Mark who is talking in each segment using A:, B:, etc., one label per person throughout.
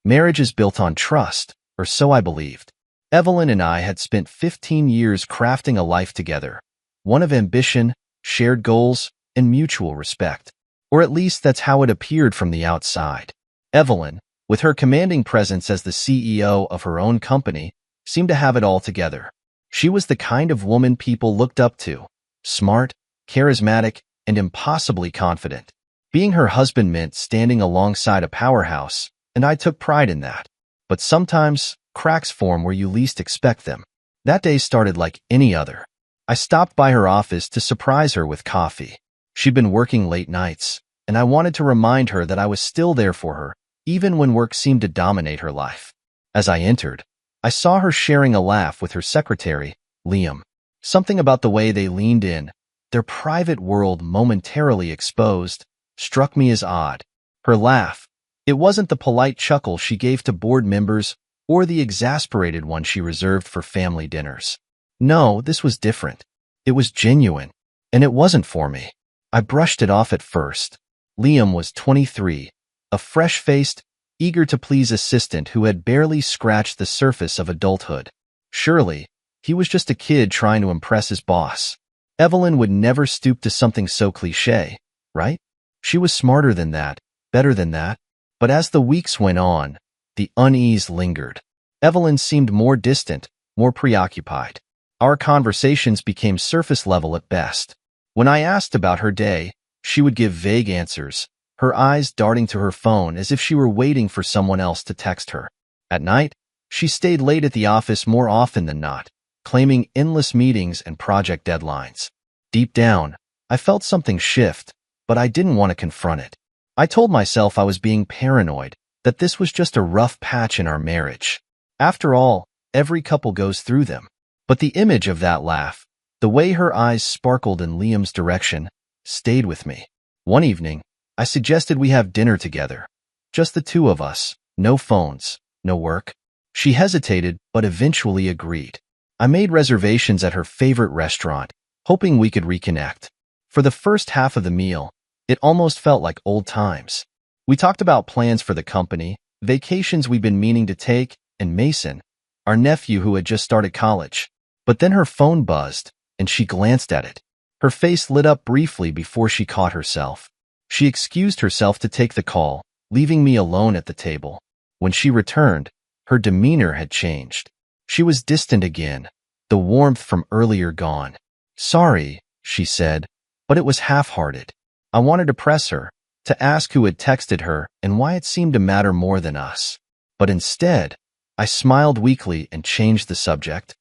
A: Marriage is built on trust, or so I believed. Evelyn and I had spent 15 years crafting a life together, one of ambition, shared goals, and mutual respect. Or at least that's how it appeared from the outside. Evelyn, with her commanding presence as the CEO of her own company, seemed to have it all together. She was the kind of woman people looked up to, smart, charismatic, and impossibly confident. Being her husband meant standing alongside a powerhouse, and I took pride in that. But sometimes, cracks form where you least expect them. That day started like any other. I stopped by her office to surprise her with coffee. She'd been working late nights, and I wanted to remind her that I was still there for her, even when work seemed to dominate her life. As I entered, I saw her sharing a laugh with her secretary, Liam. Something about the way they leaned in, their private world momentarily exposed, struck me as odd. Her laugh, it wasn't the polite chuckle she gave to board members or the exasperated one she reserved for family dinners. No, this was different. It was genuine, and it wasn't for me. I brushed it off at first. Liam was 23, a fresh-faced, eager-to-please assistant who had barely scratched the surface of adulthood. Surely, he was just a kid trying to impress his boss. Evelyn would never stoop to something so cliché, right? She was smarter than that, better than that. But as the weeks went on, the unease lingered. Evelyn seemed more distant, more preoccupied. Our conversations became surface level at best. When I asked about her day, she would give vague answers, her eyes darting to her phone as if she were waiting for someone else to text her. At night, she stayed late at the office more often than not, claiming endless meetings and project deadlines. Deep down, I felt something shift, but I didn't want to confront it. I told myself I was being paranoid, that this was just a rough patch in our marriage. After all, every couple goes through them. But the image of that laugh, the way her eyes sparkled in Liam's direction, stayed with me. One evening, I suggested we have dinner together. Just the two of us, no phones, no work. She hesitated, but eventually agreed. I made reservations at her favorite restaurant, hoping we could reconnect. For the first half of the meal, it almost felt like old times. We talked about plans for the company, vacations we'd been meaning to take, and Mason, our nephew who had just started college. But then her phone buzzed, and she glanced at it. Her face lit up briefly before she caught herself. She excused herself to take the call, leaving me alone at the table. When she returned, her demeanor had changed. She was distant again, the warmth from earlier gone. "Sorry," she said, but it was half-hearted. I wanted to press her, to ask who had texted her and why it seemed to matter more than us. But instead, I smiled weakly and changed the subject.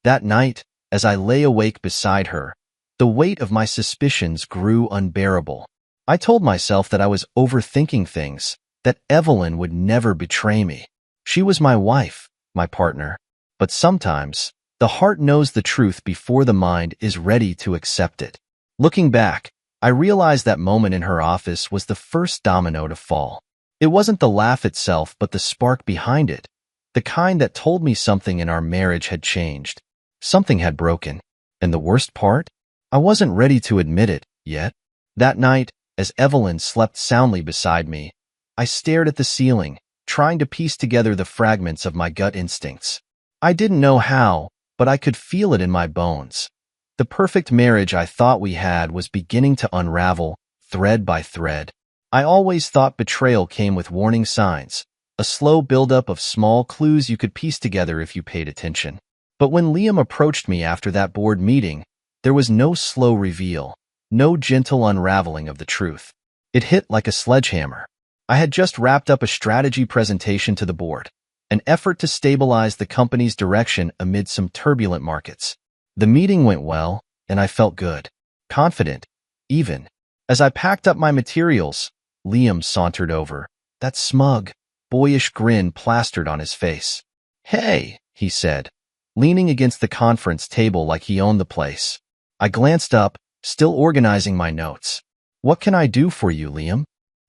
A: That night, as I lay awake beside her, the weight of my suspicions grew unbearable. I told myself that I was overthinking things, that Evelyn would never betray me. She was my wife, my partner. But sometimes, the heart knows the truth before the mind is ready to accept it. Looking back, I realized that moment in her office was the first domino to fall. It wasn't the laugh itself, but the spark behind it, the kind that told me something in our marriage had changed. Something had broken. And the worst part? I wasn't ready to admit it yet. That night, as Evelyn slept soundly beside me, I stared at the ceiling, trying to piece together the fragments of my gut instincts. I didn't know how, but I could feel it in my bones. The perfect marriage I thought we had was beginning to unravel, thread by thread. I always thought betrayal came with warning signs, a slow buildup of small clues you could piece together if you paid attention. But when Liam approached me after that board meeting, there was no slow reveal, no gentle unraveling of the truth. It hit like a sledgehammer. I had just wrapped up a strategy presentation to the board, an effort to stabilize the company's direction amid some turbulent markets. The meeting went well, and I felt good, confident, even. As I packed up my materials, Liam sauntered over, that smug, boyish grin plastered on his face. "Hey," he said, leaning against the conference table like he owned the place. I glanced up, still organizing my notes. "What can I do for you, Liam?"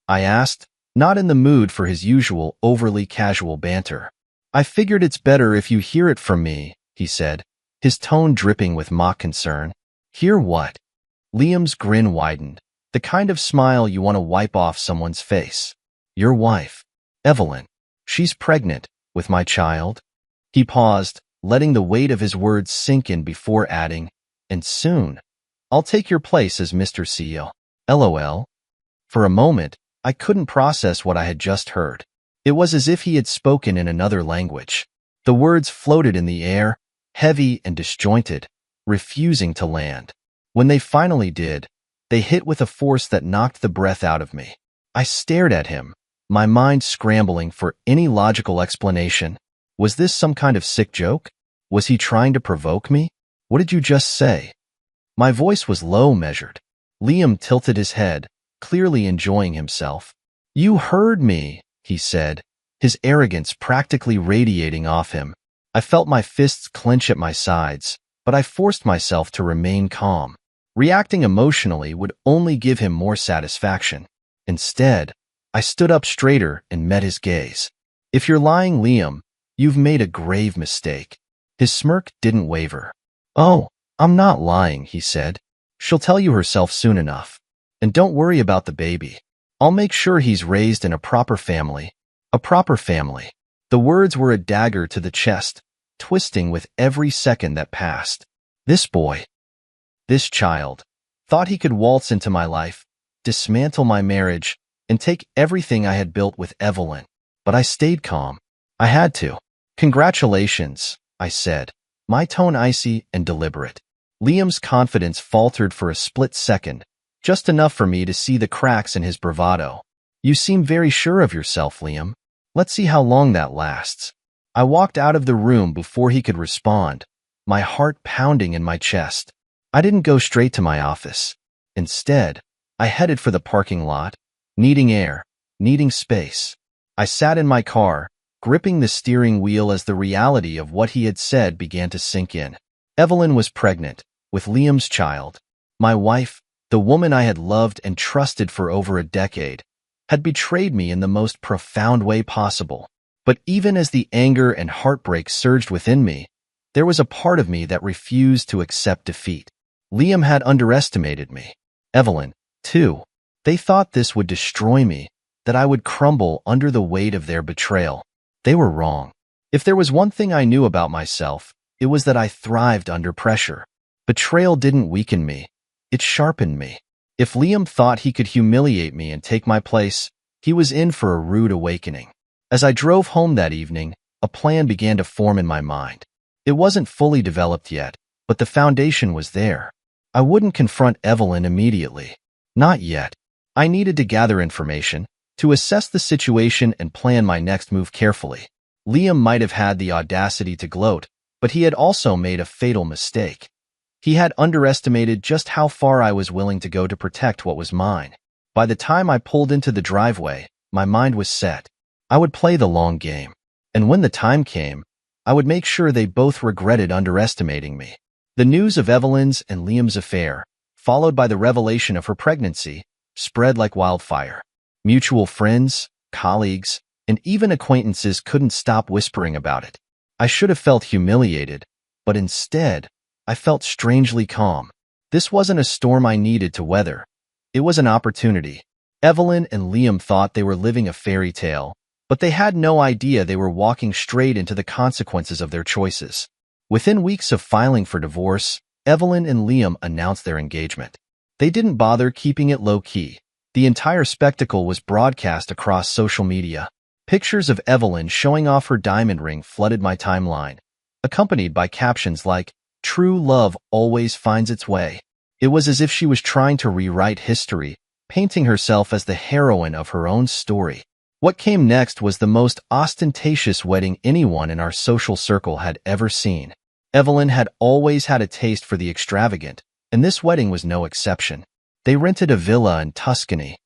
A: I asked, not in the mood for his usual overly casual banter. "I figured it's better if you hear it from me," he said, his tone dripping with mock concern. "Hear what?" Liam's grin widened, the kind of smile you want to wipe off someone's face. "Your wife, Evelyn. She's pregnant with my child. He paused, letting the weight of his words sink in before adding, and soon, I'll take your place as Mr. CEO. LOL. For a moment, I couldn't process what I had just heard. It was as if he had spoken in another language. The words floated in the air, heavy and disjointed, refusing to land. When they finally did, they hit with a force that knocked the breath out of me. I stared at him, my mind scrambling for any logical explanation. Was this some kind of sick joke? Was he trying to provoke me? What did you just say? My voice was low, measured. Liam tilted his head, clearly enjoying himself. You heard me, he said, his arrogance practically radiating off him. I felt my fists clench at my sides, but I forced myself to remain calm. Reacting emotionally would only give him more satisfaction. Instead, I stood up straighter and met his gaze. If you're lying, Liam, you've made a grave mistake. His smirk didn't waver. Oh, I'm not lying, he said. She'll tell you herself soon enough. And don't worry about the baby. I'll make sure he's raised in a proper family. A proper family. The words were a dagger to the chest, twisting with every second that passed. This boy, this child, thought he could waltz into my life, dismantle my marriage, and take everything I had built with Evelyn. But I stayed calm. I had to. Congratulations, I said, my tone icy and deliberate. Liam's confidence faltered for a split second, just enough for me to see the cracks in his bravado. You seem very sure of yourself, Liam. Let's see how long that lasts. I walked out of the room before he could respond, my heart pounding in my chest. I didn't go straight to my office. Instead, I headed for the parking lot, needing air, needing space. I sat in my car, gripping the steering wheel as the reality of what he had said began to sink in. Evelyn was pregnant, with Liam's child. My wife, the woman I had loved and trusted for over a decade, had betrayed me in the most profound way possible. But even as the anger and heartbreak surged within me, there was a part of me that refused to accept defeat. Liam had underestimated me. Evelyn, too. They thought this would destroy me, that I would crumble under the weight of their betrayal. They were wrong. If there was one thing I knew about myself, it was that I thrived under pressure. Betrayal didn't weaken me. It sharpened me. If Liam thought he could humiliate me and take my place, he was in for a rude awakening. As I drove home that evening, a plan began to form in my mind. It wasn't fully developed yet, but the foundation was there. I wouldn't confront Evelyn immediately. Not yet. I needed to gather information, to assess the situation and plan my next move carefully. Liam might have had the audacity to gloat, but he had also made a fatal mistake. He had underestimated just how far I was willing to go to protect what was mine. By the time I pulled into the driveway, my mind was set. I would play the long game. And when the time came, I would make sure they both regretted underestimating me. The news of Evelyn's and Liam's affair, followed by the revelation of her pregnancy, spread like wildfire. Mutual friends, colleagues, and even acquaintances couldn't stop whispering about it. I should have felt humiliated, but instead, I felt strangely calm. This wasn't a storm I needed to weather. It was an opportunity. Evelyn and Liam thought they were living a fairy tale, but they had no idea they were walking straight into the consequences of their choices. Within weeks of filing for divorce, Evelyn and Liam announced their engagement. They didn't bother keeping it low-key. The entire spectacle was broadcast across social media. Pictures of Evelyn showing off her diamond ring flooded my timeline, accompanied by captions like, "True love always finds its way." It was as if she was trying to rewrite history, painting herself as the heroine of her own story. What came next was the most ostentatious wedding anyone in our social circle had ever seen. Evelyn had always had a taste for the extravagant, and this wedding was no exception. They rented a villa in Tuscany,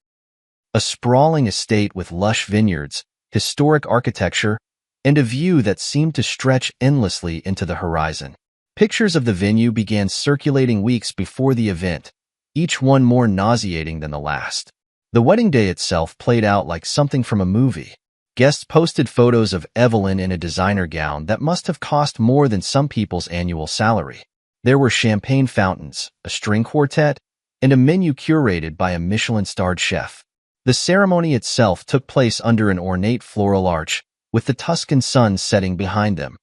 A: a sprawling estate with lush vineyards, historic architecture, and a view that seemed to stretch endlessly into the horizon. Pictures of the venue began circulating weeks before the event, each one more nauseating than the last. The wedding day itself played out like something from a movie. Guests posted photos of Evelyn in a designer gown that must have cost more than some people's annual salary. There were champagne fountains, a string quartet, and a menu curated by a Michelin-starred chef. The ceremony itself took place under an ornate floral arch, with the Tuscan sun setting behind them.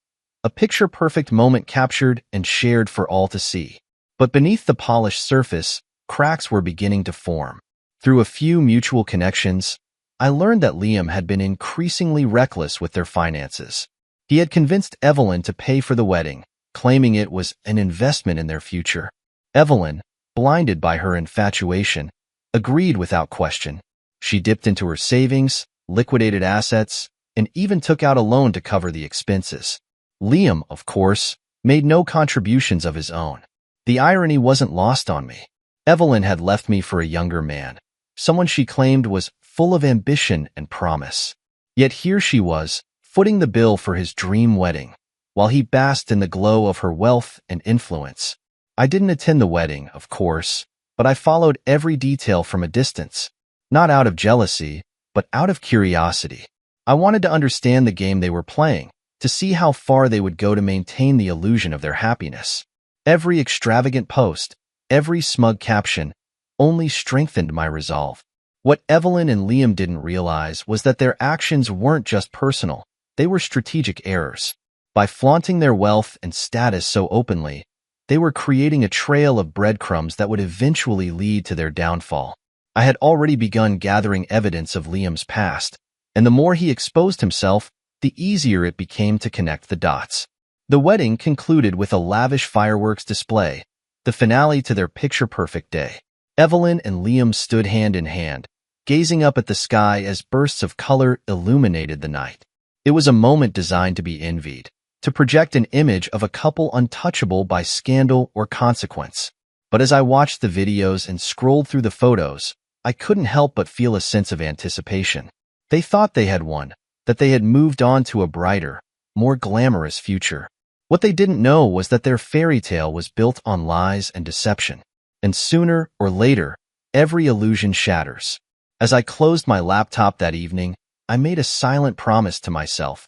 A: A picture-perfect moment captured and shared for all to see. But beneath the polished surface, cracks were beginning to form. Through a few mutual connections, I learned that Liam had been increasingly reckless with their finances. He had convinced Evelyn to pay for the wedding, claiming it was an investment in their future. Evelyn, blinded by her infatuation, agreed without question. She dipped into her savings, liquidated assets, and even took out a loan to cover the expenses. Liam, of course, made no contributions of his own. The irony wasn't lost on me. Evelyn had left me for a younger man, someone she claimed was full of ambition and promise. Yet here she was, footing the bill for his dream wedding, while he basked in the glow of her wealth and influence. I didn't attend the wedding, of course, but I followed every detail from a distance, not out of jealousy, but out of curiosity. I wanted to understand the game they were playing, to see how far they would go to maintain the illusion of their happiness. Every extravagant post, every smug caption, only strengthened my resolve. What Evelyn and Liam didn't realize was that their actions weren't just personal, they were strategic errors. By flaunting their wealth and status so openly, they were creating a trail of breadcrumbs that would eventually lead to their downfall. I had already begun gathering evidence of Liam's past, and the more he exposed himself, the easier it became to connect the dots. The wedding concluded with a lavish fireworks display, the finale to their picture-perfect day. Evelyn and Liam stood hand in hand, gazing up at the sky as bursts of color illuminated the night. It was a moment designed to be envied, to project an image of a couple untouchable by scandal or consequence. But as I watched the videos and scrolled through the photos, I couldn't help but feel a sense of anticipation. They thought they had won, that they had moved on to a brighter, more glamorous future. What they didn't know was that their fairy tale was built on lies and deception. And sooner or later, every illusion shatters. As I closed my laptop that evening, I made a silent promise to myself.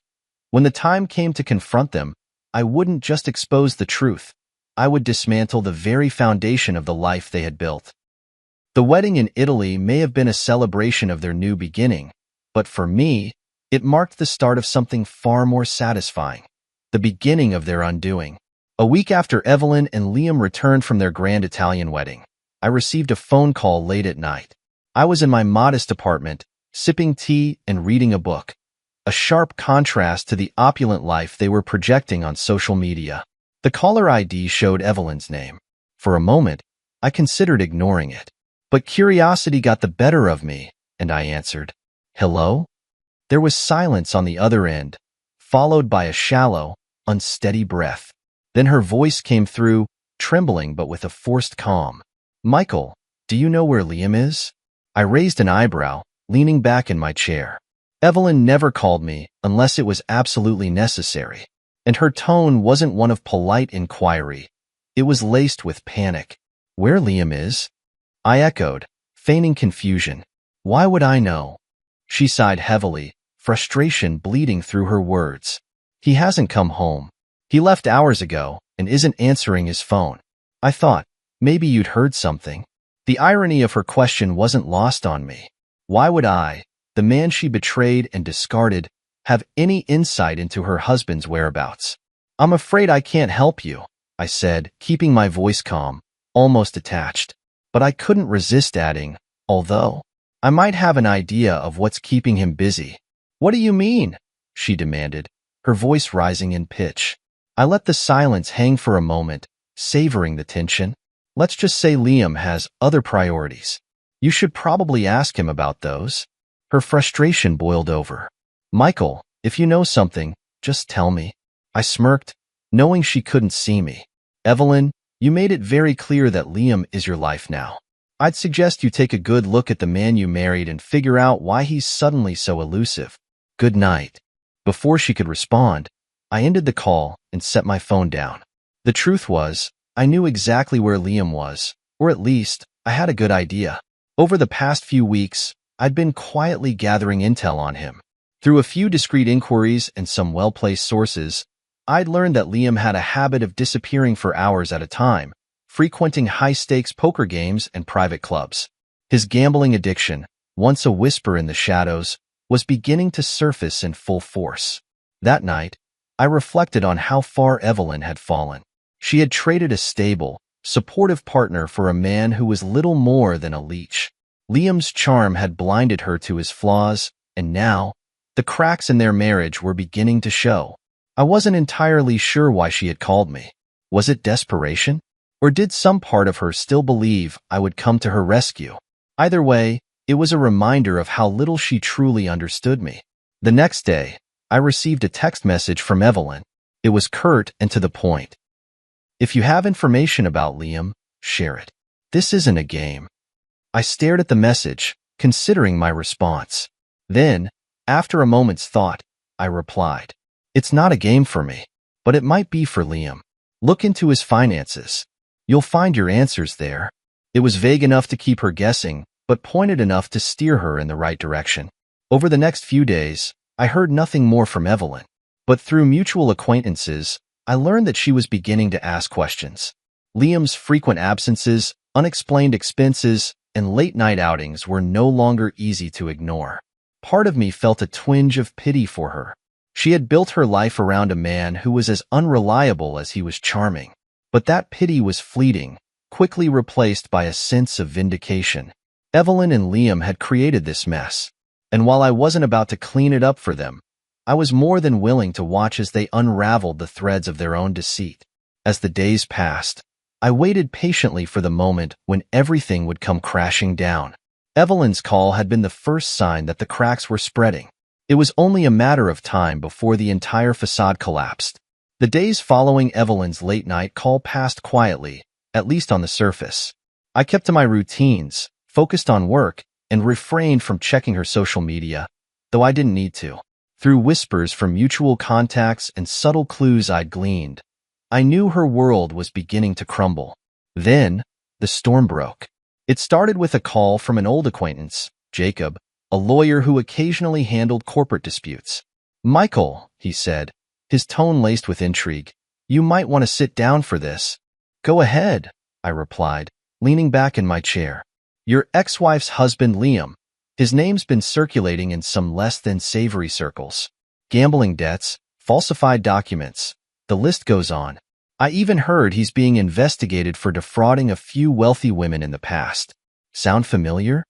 A: When the time came to confront them, I wouldn't just expose the truth. I would dismantle the very foundation of the life they had built. The wedding in Italy may have been a celebration of their new beginning, but for me, it marked the start of something far more satisfying, the beginning of their undoing. A week after Evelyn and Liam returned from their grand Italian wedding, I received a phone call late at night. I was in my modest apartment, sipping tea and reading a book, a sharp contrast to the opulent life they were projecting on social media. The caller ID showed Evelyn's name. For a moment, I considered ignoring it, but curiosity got the better of me, and I answered, "Hello?" There was silence on the other end, followed by a shallow, unsteady breath. Then her voice came through, trembling but with a forced calm. "Michael, do you know where Liam is?" I raised an eyebrow, leaning back in my chair. Evelyn never called me unless it was absolutely necessary, and her tone wasn't one of polite inquiry. It was laced with panic. "Where Liam is?" I echoed, feigning confusion. "Why would I know?" She sighed heavily, frustration bleeding through her words. "He hasn't come home. He left hours ago and isn't answering his phone." I thought, maybe you'd heard something. The irony of her question wasn't lost on me. Why would I, the man she betrayed and discarded, have any insight into her husband's whereabouts? "I'm afraid I can't help you," I said, keeping my voice calm, almost detached. But I couldn't resist adding, "although I might have an idea of what's keeping him busy." "What do you mean?" she demanded, her voice rising in pitch. I let the silence hang for a moment, savoring the tension. "Let's just say Liam has other priorities. You should probably ask him about those." Her frustration boiled over. "Michael, if you know something, just tell me." I smirked, knowing she couldn't see me. "Evelyn, you made it very clear that Liam is your life now. I'd suggest you take a good look at the man you married and figure out why he's suddenly so elusive. Good night." Before she could respond, I ended the call and set my phone down. The truth was, I knew exactly where Liam was, or at least, I had a good idea. Over the past few weeks, I'd been quietly gathering intel on him. Through a few discreet inquiries and some well-placed sources, I'd learned that Liam had a habit of disappearing for hours at a time, frequenting high-stakes poker games and private clubs. His gambling addiction, once a whisper in the shadows, was beginning to surface in full force. That night, I reflected on how far Evelyn had fallen. She had traded a stable, supportive partner for a man who was little more than a leech. Liam's charm had blinded her to his flaws, and now, the cracks in their marriage were beginning to show. I wasn't entirely sure why she had called me. Was it desperation? Or did some part of her still believe I would come to her rescue? Either way, it was a reminder of how little she truly understood me. The next day, I received a text message from Evelyn. It was curt and to the point. "If you have information about Liam, share it. This isn't a game." I stared at the message, considering my response. Then, after a moment's thought, I replied, "It's not a game for me, but it might be for Liam. Look into his finances. You'll find your answers there." It was vague enough to keep her guessing, but pointed enough to steer her in the right direction. Over the next few days, I heard nothing more from Evelyn, but through mutual acquaintances, I learned that she was beginning to ask questions. Liam's frequent absences, unexplained expenses, and late-night outings were no longer easy to ignore. Part of me felt a twinge of pity for her. She had built her life around a man who was as unreliable as he was charming. But that pity was fleeting, quickly replaced by a sense of vindication. Evelyn and Liam had created this mess, and while I wasn't about to clean it up for them, I was more than willing to watch as they unraveled the threads of their own deceit. As the days passed, I waited patiently for the moment when everything would come crashing down. Evelyn's call had been the first sign that the cracks were spreading. It was only a matter of time before the entire facade collapsed. The days following Evelyn's late-night call passed quietly, at least on the surface. I kept to my routines, focused on work, and refrained from checking her social media, though I didn't need to. Through whispers from mutual contacts and subtle clues I'd gleaned, I knew her world was beginning to crumble. Then, the storm broke. It started with a call from an old acquaintance, Jacob, a lawyer who occasionally handled corporate disputes. "Michael," he said, his tone laced with intrigue, "you might want to sit down for this." "Go ahead," I replied, leaning back in my chair. "Your ex-wife's husband, Liam. His name's been circulating in some less than savory circles. Gambling debts, falsified documents, the list goes on. I even heard he's being investigated for defrauding a few wealthy women in the past. Sound familiar?"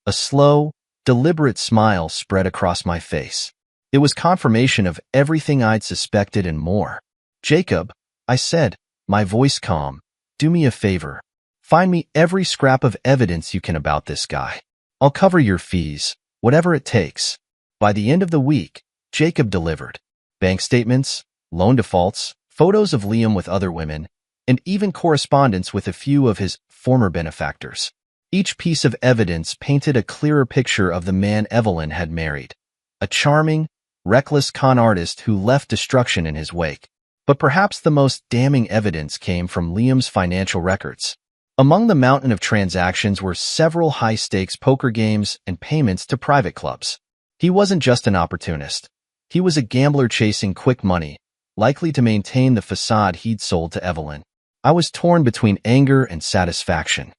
A: A slow, deliberate smile spread across my face. It was confirmation of everything I'd suspected and more. "Jacob," I said, my voice calm, "do me a favor. Find me every scrap of evidence you can about this guy. I'll cover your fees, whatever it takes." By the end of the week, Jacob delivered. Bank statements, loan defaults, photos of Liam with other women, and even correspondence with a few of his former benefactors. Each piece of evidence painted a clearer picture of the man Evelyn had married. A charming, reckless con artist who left destruction in his wake. But perhaps the most damning evidence came from Liam's financial records. Among the mountain of transactions were several high-stakes poker games and payments to private clubs. He wasn't just an opportunist. He was a gambler chasing quick money, likely to maintain the facade he'd sold to Evelyn. I was torn between anger and satisfaction.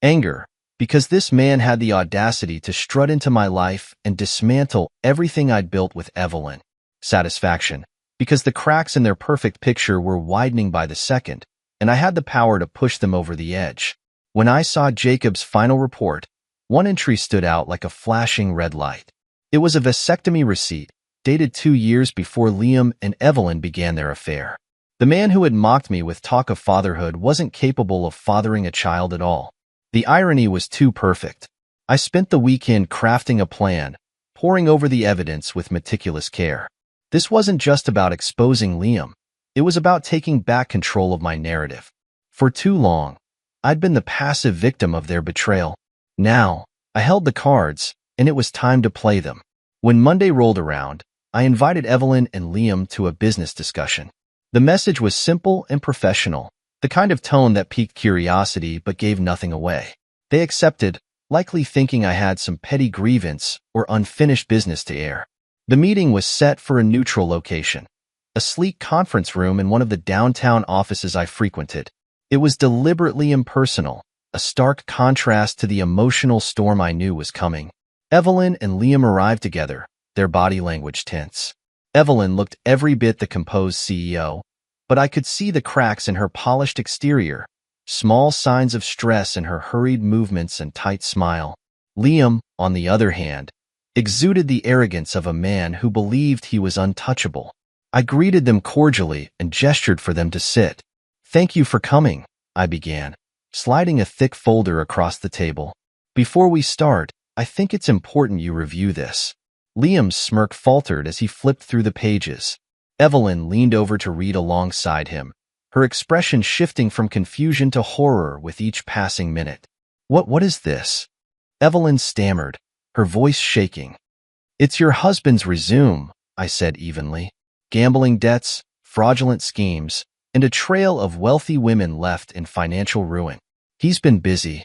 A: Anger, because this man had the audacity to strut into my life and dismantle everything I'd built with Evelyn. Satisfaction, because the cracks in their perfect picture were widening by the second, and I had the power to push them over the edge. When I saw Jacob's final report, one entry stood out like a flashing red light. It was a vasectomy receipt, dated 2 years before Liam and Evelyn began their affair. The man who had mocked me with talk of fatherhood wasn't capable of fathering a child at all. The irony was too perfect. I spent the weekend crafting a plan, poring over the evidence with meticulous care. This wasn't just about exposing Liam. It was about taking back control of my narrative. For too long, I'd been the passive victim of their betrayal. Now, I held the cards, and it was time to play them. When Monday rolled around, I invited Evelyn and Liam to a business discussion. The message was simple and professional, the kind of tone that piqued curiosity but gave nothing away. They accepted, likely thinking I had some petty grievance or unfinished business to air. The meeting was set for a neutral location, a sleek conference room in one of the downtown offices I frequented. It was deliberately impersonal, a stark contrast to the emotional storm I knew was coming. Evelyn and Liam arrived together, their body language tense. Evelyn looked every bit the composed CEO, but I could see the cracks in her polished exterior, small signs of stress in her hurried movements and tight smile. Liam, on the other hand, exuded the arrogance of a man who believed he was untouchable. I greeted them cordially and gestured for them to sit. "Thank you for coming," I began, sliding a thick folder across the table. "Before we start, I think it's important you review this." Liam's smirk faltered as he flipped through the pages. Evelyn leaned over to read alongside him, her expression shifting from confusion to horror with each passing minute. What is this?" Evelyn stammered, her voice shaking. "It's your husband's resume," I said evenly. "Gambling debts, fraudulent schemes, and a trail of wealthy women left in financial ruin. He's been busy."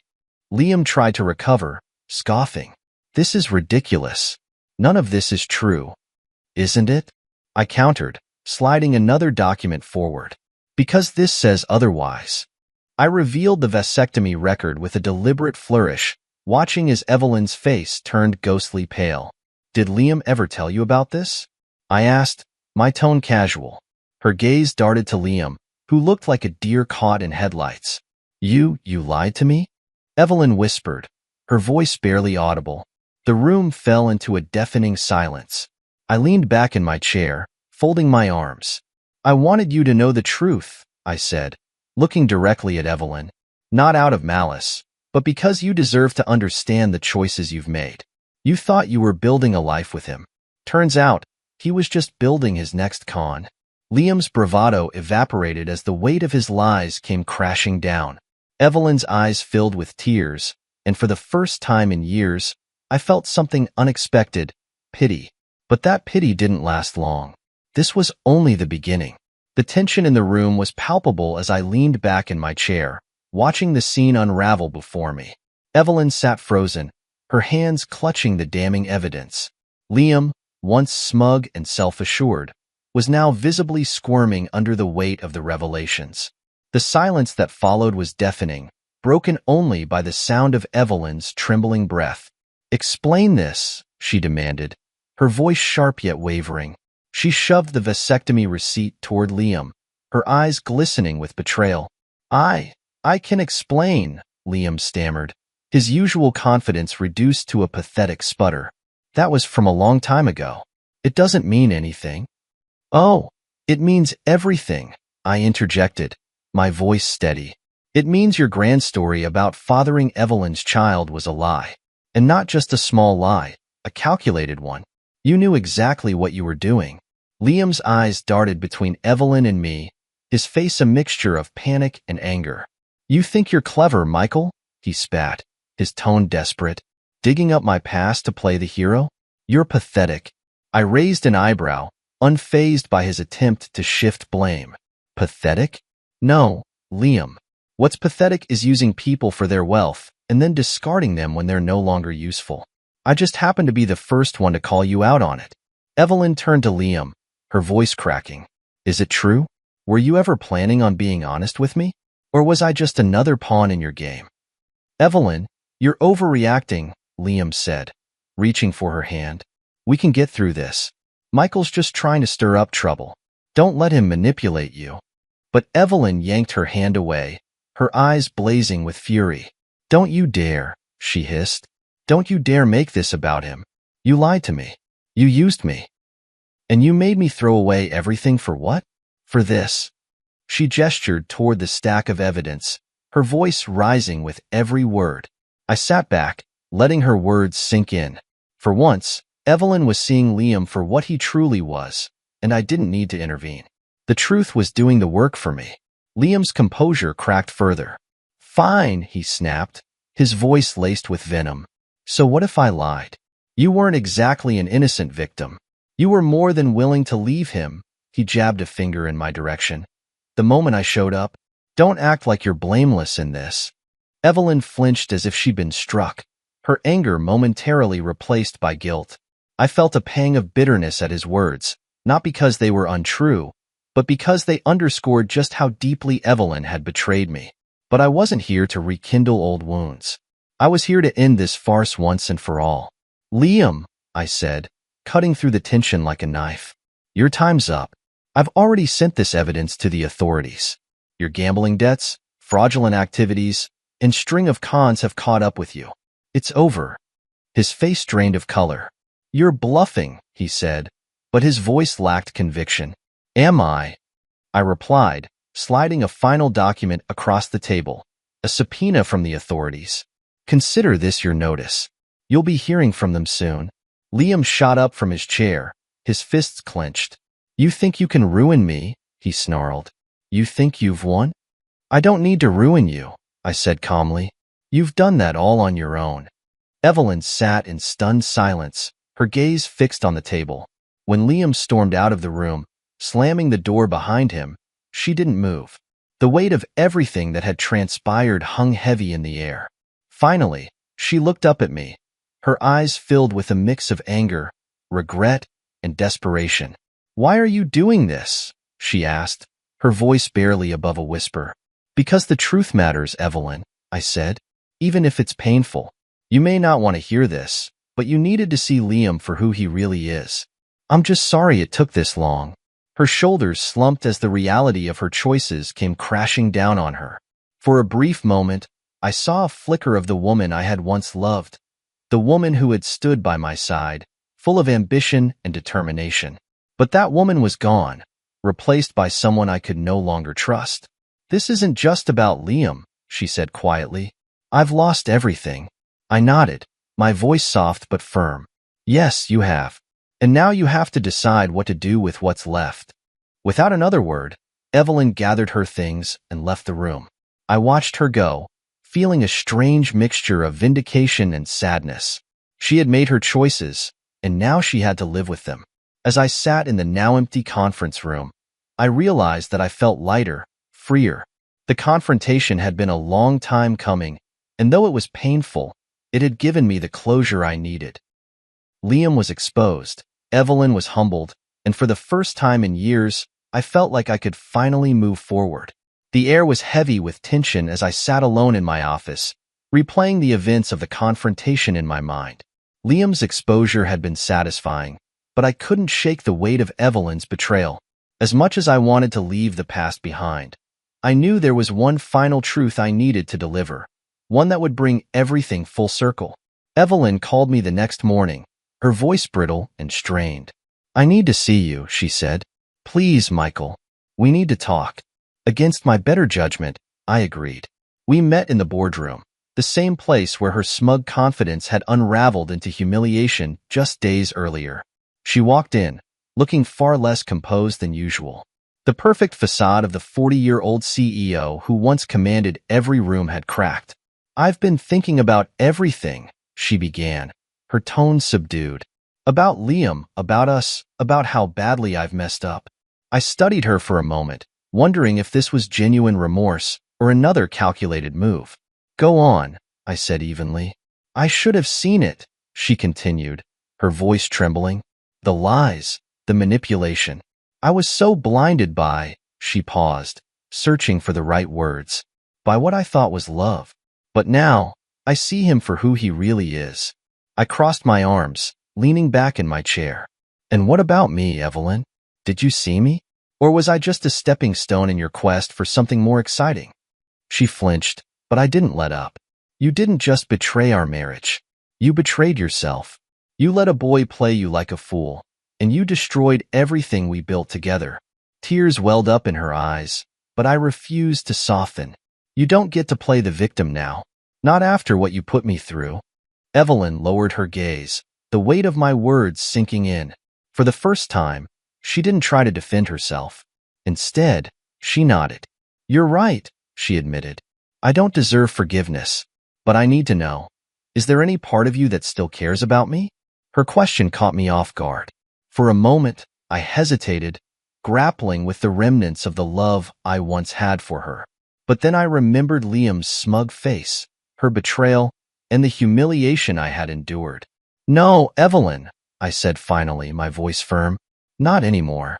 A: Liam tried to recover, scoffing. "This is ridiculous. None of this is true." "Isn't it?" I countered, sliding another document forward. "Because this says otherwise." I revealed the vasectomy record with a deliberate flourish, watching as Evelyn's face turned ghostly pale. "Did Liam ever tell you about this?" I asked, my tone casual. Her gaze darted to Liam, who looked like a deer caught in headlights. You lied to me?" Evelyn whispered, her voice barely audible. The room fell into a deafening silence. I leaned back in my chair, folding my arms. "I wanted you to know the truth," I said, looking directly at Evelyn. "Not out of malice, but because you deserve to understand the choices you've made. You thought you were building a life with him. Turns out, he was just building his next con." Liam's bravado evaporated as the weight of his lies came crashing down. Evelyn's eyes filled with tears, and for the first time in years, I felt something unexpected, pity. But that pity didn't last long. This was only the beginning. The tension in the room was palpable as I leaned back in my chair, watching the scene unravel before me. Evelyn sat frozen, her hands clutching the damning evidence. Liam, once smug and self-assured, was now visibly squirming under the weight of the revelations. The silence that followed was deafening, broken only by the sound of Evelyn's trembling breath. "Explain this," she demanded, her voice sharp yet wavering. She shoved the vasectomy receipt toward Liam, her eyes glistening with betrayal. I can explain," Liam stammered, his usual confidence reduced to a pathetic sputter. "That was from a long time ago. It doesn't mean anything." "Oh, it means everything," I interjected, my voice steady. "It means your grand story about fathering Evelyn's child was a lie. And not just a small lie, a calculated one. You knew exactly what you were doing." Liam's eyes darted between Evelyn and me, his face a mixture of panic and anger. "You think you're clever, Michael?" he spat, his tone desperate. "Digging up my past to play the hero? You're pathetic." I raised an eyebrow, unfazed by his attempt to shift blame. "Pathetic? No, Liam. What's pathetic is using people for their wealth and then discarding them when they're no longer useful. I just happened to be the first one to call you out on it." Evelyn turned to Liam, her voice cracking. "Is it true? Were you ever planning on being honest with me? Or was I just another pawn in your game?" "Evelyn, you're overreacting," Liam said, reaching for her hand. "We can get through this. Michael's just trying to stir up trouble. Don't let him manipulate you." But Evelyn yanked her hand away, her eyes blazing with fury. "Don't you dare," she hissed. "Don't you dare make this about him. You lied to me. You used me. And you made me throw away everything for what? For this." She gestured toward the stack of evidence, her voice rising with every word. I sat back, letting her words sink in. For once, Evelyn was seeing Liam for what he truly was, and I didn't need to intervene. The truth was doing the work for me. Liam's composure cracked further. "Fine," he snapped, his voice laced with venom. "So what if I lied? You weren't exactly an innocent victim. You were more than willing to leave him." He jabbed a finger in my direction. "The moment I showed up, don't act like you're blameless in this." Evelyn flinched as if she'd been struck, her anger momentarily replaced by guilt. I felt a pang of bitterness at his words, not because they were untrue, but because they underscored just how deeply Evelyn had betrayed me. But I wasn't here to rekindle old wounds. I was here to end this farce once and for all. Liam, I said, cutting through the tension like a knife. Your time's up. I've already sent this evidence to the authorities. Your gambling debts, fraudulent activities, and string of cons have caught up with you. It's over. His face drained of color. You're bluffing, he said, but his voice lacked conviction. Am I? I replied, sliding a final document across the table, a subpoena from the authorities. Consider this your notice. You'll be hearing from them soon. Liam shot up from his chair, his fists clenched. You think you can ruin me? He snarled. You think you've won? I don't need to ruin you, I said calmly. You've done that all on your own. Evelyn sat in stunned silence, her gaze fixed on the table. When Liam stormed out of the room, slamming the door behind him, she didn't move. The weight of everything that had transpired hung heavy in the air. Finally, she looked up at me, her eyes filled with a mix of anger, regret, and desperation. Why are you doing this? She asked, her voice barely above a whisper. Because the truth matters, Evelyn, I said, even if it's painful. You may not want to hear this, but you needed to see Liam for who he really is. I'm just sorry it took this long. Her shoulders slumped as the reality of her choices came crashing down on her. For a brief moment, I saw a flicker of the woman I had once loved, the woman who had stood by my side, full of ambition and determination. But that woman was gone, replaced by someone I could no longer trust. This isn't just about Liam, she said quietly. I've lost everything. I nodded, my voice soft but firm. Yes, you have. And now you have to decide what to do with what's left. Without another word, Evelyn gathered her things and left the room. I watched her go, feeling a strange mixture of vindication and sadness. She had made her choices, and now she had to live with them. As I sat in the now empty conference room, I realized that I felt lighter, freer. The confrontation had been a long time coming, and though it was painful, it had given me the closure I needed. Liam was exposed, Evelyn was humbled, and for the first time in years, I felt like I could finally move forward. The air was heavy with tension as I sat alone in my office, replaying the events of the confrontation in my mind. Liam's exposure had been satisfying, but I couldn't shake the weight of Evelyn's betrayal. As much as I wanted to leave the past behind, I knew there was one final truth I needed to deliver, one that would bring everything full circle. Evelyn called me the next morning, her voice brittle and strained. I need to see you, she said. Please, Michael. We need to talk. Against my better judgment, I agreed. We met in the boardroom, the same place where her smug confidence had unraveled into humiliation just days earlier. She walked in, looking far less composed than usual. The perfect facade of the 40-year-old CEO who once commanded every room had cracked. I've been thinking about everything, she began, her tone subdued. About Liam, about us, about how badly I've messed up. I studied her for a moment, wondering if this was genuine remorse or another calculated move. Go on, I said evenly. I should have seen it, she continued, her voice trembling. The lies, the manipulation. I was so blinded by, she paused, searching for the right words, by what I thought was love. But now, I see him for who he really is. I crossed my arms, leaning back in my chair. And what about me, Evelyn? Did you see me? Or was I just a stepping stone in your quest for something more exciting? She flinched, but I didn't let up. You didn't just betray our marriage. You betrayed yourself. You let a boy play you like a fool, and you destroyed everything we built together. Tears welled up in her eyes, but I refused to soften. You don't get to play the victim now. Not after what you put me through. Evelyn lowered her gaze, the weight of my words sinking in. For the first time, she didn't try to defend herself. Instead, she nodded. You're right, she admitted. I don't deserve forgiveness, but I need to know. Is there any part of you that still cares about me? Her question caught me off guard. For a moment, I hesitated, grappling with the remnants of the love I once had for her. But then I remembered Liam's smug face, her betrayal, and the humiliation I had endured. No, Evelyn, I said finally, my voice firm. Not anymore.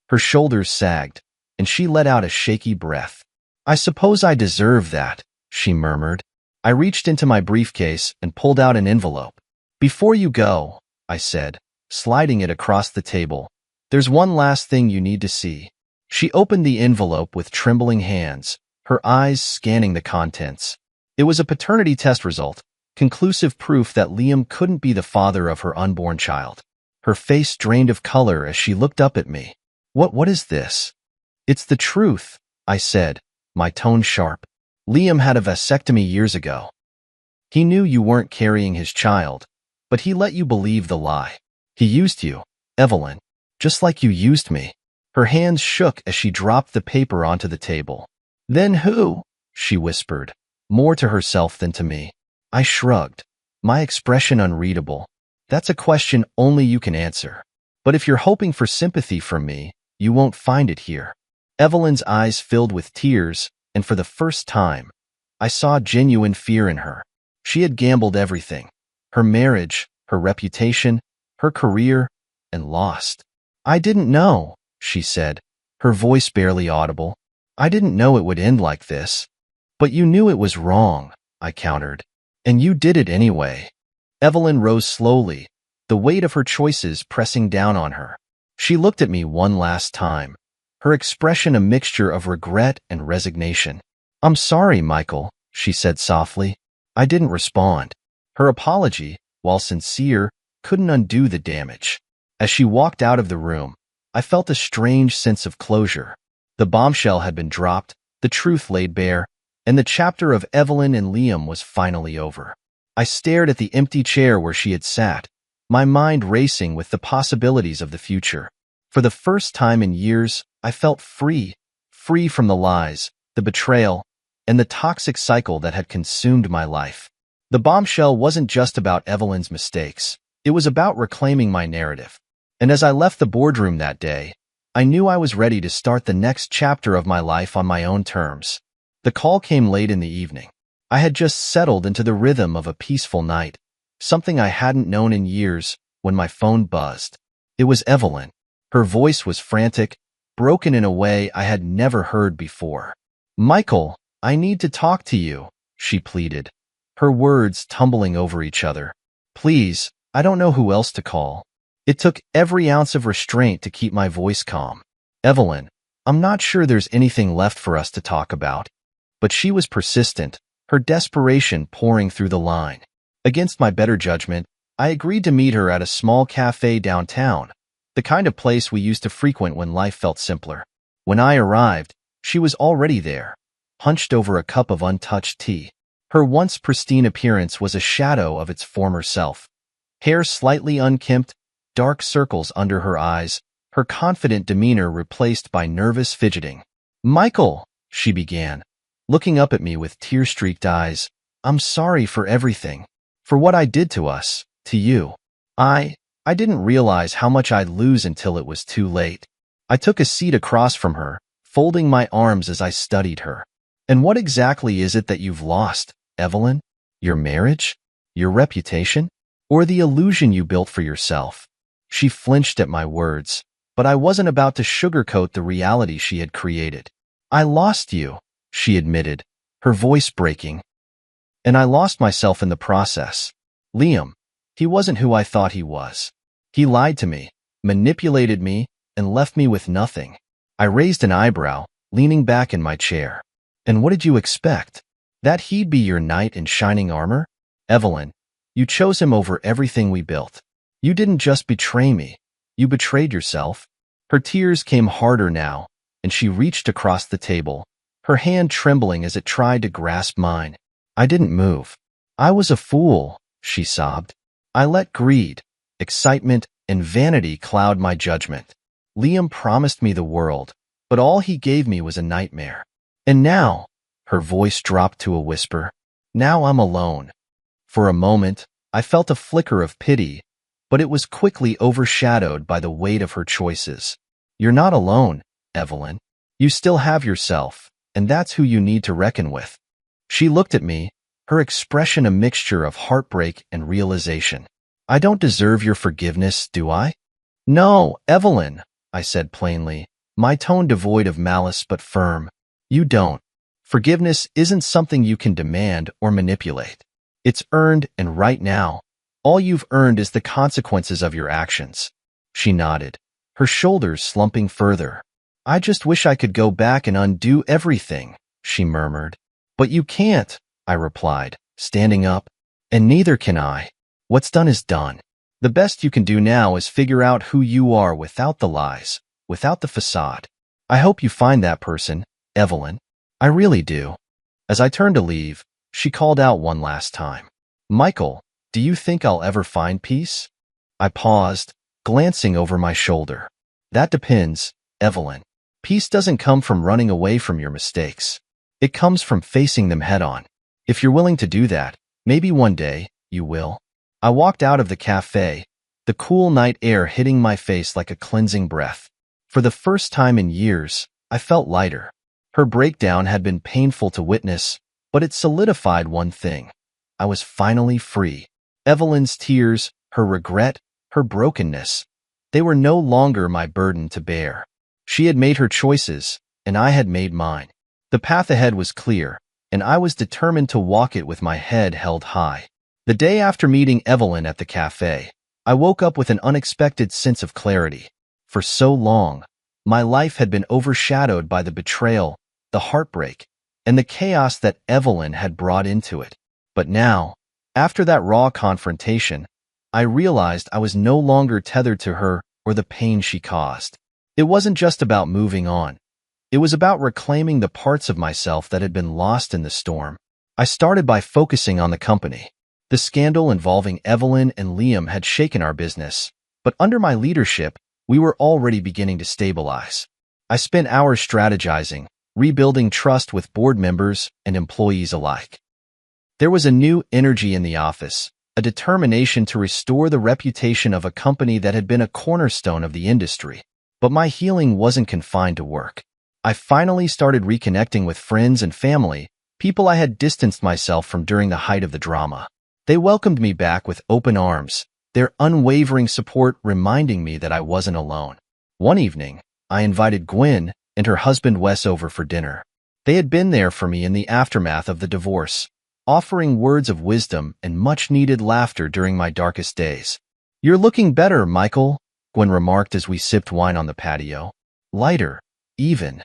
A: Her shoulders sagged, and she let out a shaky breath. I suppose I deserve that, she murmured. I reached into my briefcase and pulled out an envelope. Before you go, I said, sliding it across the table, there's one last thing you need to see. She opened the envelope with trembling hands, her eyes scanning the contents. It was a paternity test result, conclusive proof that Liam couldn't be the father of her unborn child. Her face drained of color as she looked up at me. What is this? It's the truth, I said, my tone sharp. Liam had a vasectomy years ago. He knew you weren't carrying his child, but he let you believe the lie. He used you, Evelyn, just like you used me. Her hands shook as she dropped the paper onto the table. Then who? She whispered, more to herself than to me. I shrugged, my expression unreadable. That's a question only you can answer. But if you're hoping for sympathy from me, you won't find it here. Evelyn's eyes filled with tears, and for the first time, I saw genuine fear in her. She had gambled everything. Her marriage, her reputation, her career, and lost. I didn't know, she said, her voice barely audible. I didn't know it would end like this. But you knew it was wrong, I countered. And you did it anyway. Evelyn rose slowly, the weight of her choices pressing down on her. She looked at me one last time, her expression a mixture of regret and resignation. I'm sorry, Michael, she said softly. I didn't respond. Her apology, while sincere, couldn't undo the damage. As she walked out of the room, I felt a strange sense of closure. The bombshell had been dropped, the truth laid bare, and the chapter of Evelyn and Liam was finally over. I stared at the empty chair where she had sat, my mind racing with the possibilities of the future. For the first time in years, I felt free from the lies, the betrayal, and the toxic cycle that had consumed my life. The bombshell wasn't just about Evelyn's mistakes. It was about reclaiming my narrative. And as I left the boardroom that day, I knew I was ready to start the next chapter of my life on my own terms. The call came late in the evening. I had just settled into the rhythm of a peaceful night, something I hadn't known in years, when my phone buzzed. It was Evelyn. Her voice was frantic, broken in a way I had never heard before. Michael, I need to talk to you, she pleaded, her words tumbling over each other. Please, I don't know who else to call. It took every ounce of restraint to keep my voice calm. Evelyn, I'm not sure there's anything left for us to talk about. But she was persistent, her desperation pouring through the line. Against my better judgment, I agreed to meet her at a small cafe downtown, the kind of place we used to frequent when life felt simpler. When I arrived, she was already there, hunched over a cup of untouched tea. Her once pristine appearance was a shadow of its former self. Hair slightly unkempt, dark circles under her eyes, her confident demeanor replaced by nervous fidgeting. Michael, she began, looking up at me with tear-streaked eyes, I'm sorry for everything. For what I did to us, to you. I didn't realize how much I'd lose until it was too late. I took a seat across from her, folding my arms as I studied her. And what exactly is it that you've lost, Evelyn? Your marriage? Your reputation? Or the illusion you built for yourself? She flinched at my words, but I wasn't about to sugarcoat the reality she had created. I lost you, she admitted, her voice breaking. And I lost myself in the process. Liam, he wasn't who I thought he was. He lied to me, manipulated me, and left me with nothing. I raised an eyebrow, leaning back in my chair. And what did you expect? That he'd be your knight in shining armor? Evelyn, you chose him over everything we built. You didn't just betray me. You betrayed yourself. Her tears came harder now, and she reached across the table, her hand trembling as it tried to grasp mine. I didn't move. I was a fool, she sobbed. I let greed, excitement, and vanity cloud my judgment. Liam promised me the world, but all he gave me was a nightmare. And now, her voice dropped to a whisper, now I'm alone. For a moment, I felt a flicker of pity, but it was quickly overshadowed by the weight of her choices. You're not alone, Evelyn. You still have yourself, and that's who you need to reckon with. She looked at me, her expression a mixture of heartbreak and realization. I don't deserve your forgiveness, do I? No, Evelyn, I said plainly, my tone devoid of malice but firm. You don't. Forgiveness isn't something you can demand or manipulate. It's earned, and right now, All you've earned is the consequences of your actions. She nodded, her shoulders slumping further. I just wish I could go back and undo everything, she murmured. But you can't, I replied, standing up. And neither can I. What's done is done. The best you can do now is figure out who you are without the lies, without the facade. I hope you find that person, Evelyn. I really do. As I turned to leave, she called out one last time. Michael, do you think I'll ever find peace? I paused, glancing over my shoulder. That depends, Evelyn. Peace doesn't come from running away from your mistakes. It comes from facing them head-on. If you're willing to do that, maybe one day, you will. I walked out of the cafe, the cool night air hitting my face like a cleansing breath. For the first time in years, I felt lighter. Her breakdown had been painful to witness, but it solidified one thing. I was finally free. Evelyn's tears, her regret, her brokenness, they were no longer my burden to bear. She had made her choices, and I had made mine. The path ahead was clear, and I was determined to walk it with my head held high. The day after meeting Evelyn at the cafe, I woke up with an unexpected sense of clarity. For so long, my life had been overshadowed by the betrayal, the heartbreak, and the chaos that Evelyn had brought into it. But now, after that raw confrontation, I realized I was no longer tethered to her or the pain she caused. It wasn't just about moving on. It was about reclaiming the parts of myself that had been lost in the storm. I started by focusing on the company. The scandal involving Evelyn and Liam had shaken our business, but under my leadership, we were already beginning to stabilize. I spent hours strategizing, rebuilding trust with board members and employees alike. There was a new energy in the office, a determination to restore the reputation of a company that had been a cornerstone of the industry. But my healing wasn't confined to work. I finally started reconnecting with friends and family, people I had distanced myself from during the height of the drama. They welcomed me back with open arms, their unwavering support reminding me that I wasn't alone. One evening, I invited Gwen and her husband Wes over for dinner. They had been there for me in the aftermath of the divorce, offering words of wisdom and much-needed laughter during my darkest days. "You're looking better, Michael," Gwen remarked as we sipped wine on the patio. "Lighter, even."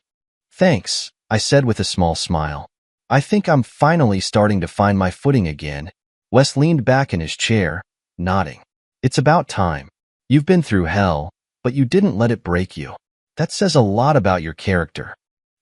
A: "Thanks," I said with a small smile. "I think I'm finally starting to find my footing again." Wes leaned back in his chair, nodding. "It's about time. You've been through hell, but you didn't let it break you. That says a lot about your character."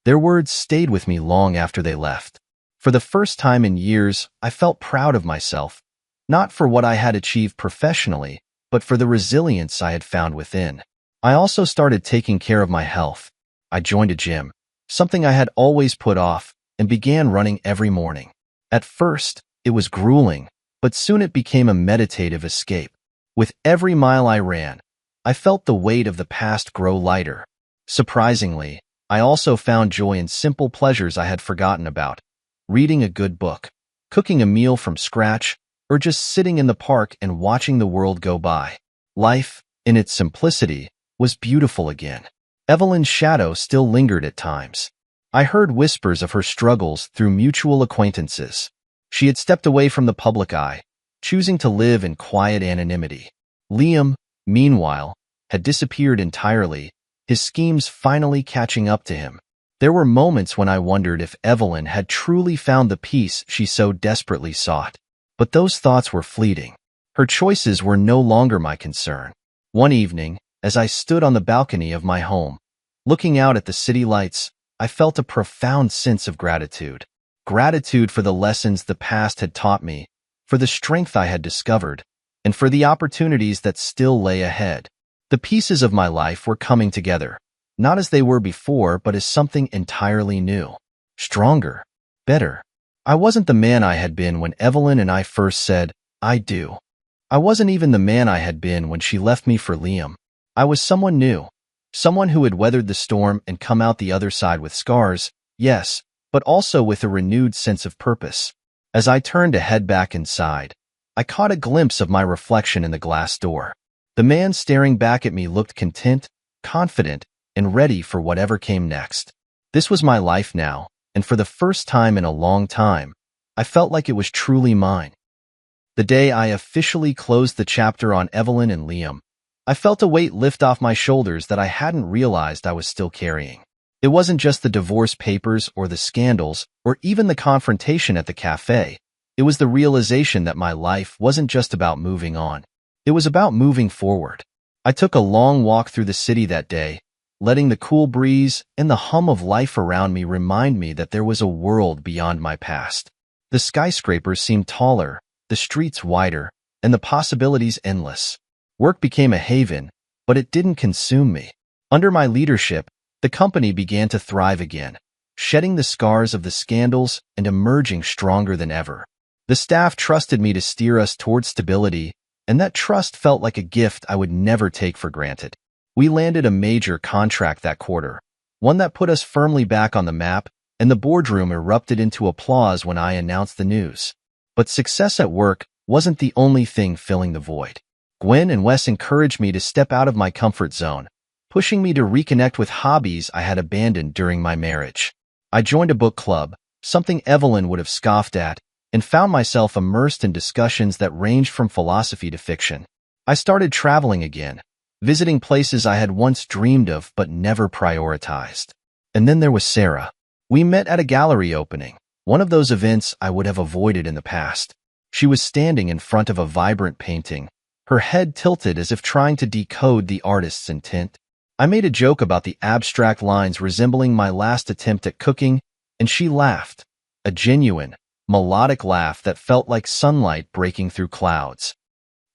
A: Their words stayed with me long after they left. For the first time in years, I felt proud of myself, not for what I had achieved professionally, but for the resilience I had found within. I also started taking care of my health. I joined a gym, something I had always put off, and began running every morning. At first, it was grueling, but soon it became a meditative escape. With every mile I ran, I felt the weight of the past grow lighter. Surprisingly, I also found joy in simple pleasures I had forgotten about. Reading a good book, cooking a meal from scratch, or just sitting in the park and watching the world go by. Life, in its simplicity, was beautiful again. Evelyn's shadow still lingered at times. I heard whispers of her struggles through mutual acquaintances. She had stepped away from the public eye, choosing to live in quiet anonymity. Liam, meanwhile, had disappeared entirely, his schemes finally catching up to him. There were moments when I wondered if Evelyn had truly found the peace she so desperately sought. But those thoughts were fleeting. Her choices were no longer my concern. One evening, as I stood on the balcony of my home, looking out at the city lights, I felt a profound sense of gratitude. Gratitude for the lessons the past had taught me, for the strength I had discovered, and for the opportunities that still lay ahead. The pieces of my life were coming together, not as they were before, but as something entirely new. Stronger, better. I wasn't the man I had been when Evelyn and I first said, "I do." I wasn't even the man I had been when she left me for Liam. I was someone new, someone who had weathered the storm and come out the other side with scars, yes, but also with a renewed sense of purpose. As I turned to head back inside, I caught a glimpse of my reflection in the glass door. The man staring back at me looked content, confident, and ready for whatever came next. This was my life now, and for the first time in a long time, I felt like it was truly mine. The day I officially closed the chapter on Evelyn and Liam, I felt a weight lift off my shoulders that I hadn't realized I was still carrying. It wasn't just the divorce papers or the scandals or even the confrontation at the cafe. It was the realization that my life wasn't just about moving on. It was about moving forward. I took a long walk through the city that day, letting the cool breeze and the hum of life around me remind me that there was a world beyond my past. The skyscrapers seemed taller, the streets wider, and the possibilities endless. Work became a haven, but it didn't consume me. Under my leadership, the company began to thrive again, shedding the scars of the scandals and emerging stronger than ever. The staff trusted me to steer us toward stability, and that trust felt like a gift I would never take for granted. We landed a major contract that quarter, one that put us firmly back on the map, and the boardroom erupted into applause when I announced the news. But success at work wasn't the only thing filling the void. Gwen and Wes encouraged me to step out of my comfort zone, pushing me to reconnect with hobbies I had abandoned during my marriage. I joined a book club, something Evelyn would have scoffed at, and found myself immersed in discussions that ranged from philosophy to fiction. I started traveling again, visiting places I had once dreamed of but never prioritized. And then there was Sarah. We met at a gallery opening, one of those events I would have avoided in the past. She was standing in front of a vibrant painting, her head tilted as if trying to decode the artist's intent. I made a joke about the abstract lines resembling my last attempt at cooking, and she laughed, a genuine, melodic laugh that felt like sunlight breaking through clouds.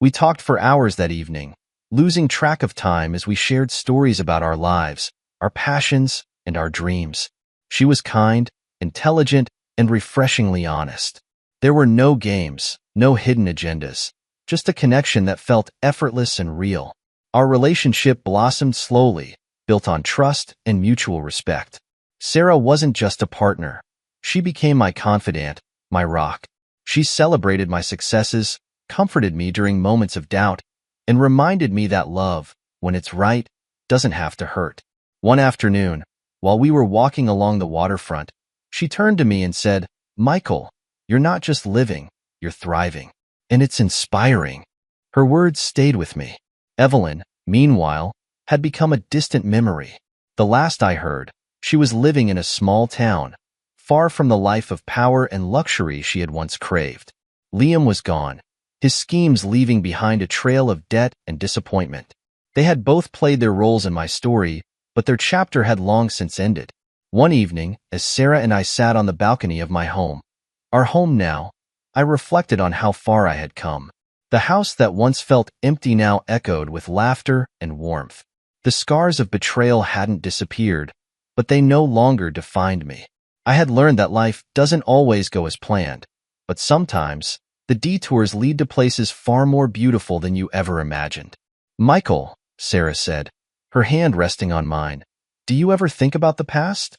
A: We talked for hours that evening, losing track of time as we shared stories about our lives, our passions, and our dreams. She was kind, intelligent, and refreshingly honest. There were no games, no hidden agendas, just a connection that felt effortless and real. Our relationship blossomed slowly, built on trust and mutual respect. Sarah wasn't just a partner. She became my confidant, my rock. She celebrated my successes, comforted me during moments of doubt, and reminded me that love, when it's right, doesn't have to hurt. One afternoon, while we were walking along the waterfront, she turned to me and said, "Michael, you're not just living, you're thriving. And it's inspiring." Her words stayed with me. Evelyn, meanwhile, had become a distant memory. The last I heard, she was living in a small town, far from the life of power and luxury she had once craved. Liam was gone, his schemes leaving behind a trail of debt and disappointment. They had both played their roles in my story, but their chapter had long since ended. One evening, as Sarah and I sat on the balcony of my home, our home now, I reflected on how far I had come. The house that once felt empty now echoed with laughter and warmth. The scars of betrayal hadn't disappeared, but they no longer defined me. I had learned that life doesn't always go as planned, but sometimes the detours lead to places far more beautiful than you ever imagined. "Michael," Sarah said, her hand resting on mine, "do you ever think about the past?"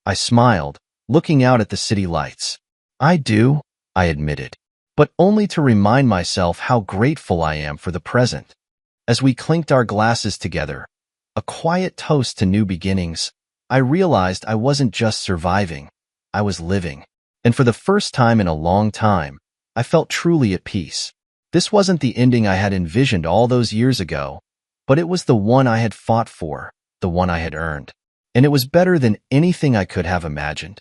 A: I smiled, looking out at the city lights. "I do," I admitted, but only to remind myself how grateful I am for the present. As we clinked our glasses together, a quiet toast to new beginnings, I realized I wasn't just surviving, I was living. And for the first time in a long time, I felt truly at peace. This wasn't the ending I had envisioned all those years ago, but it was the one I had fought for, the one I had earned. And it was better than anything I could have imagined.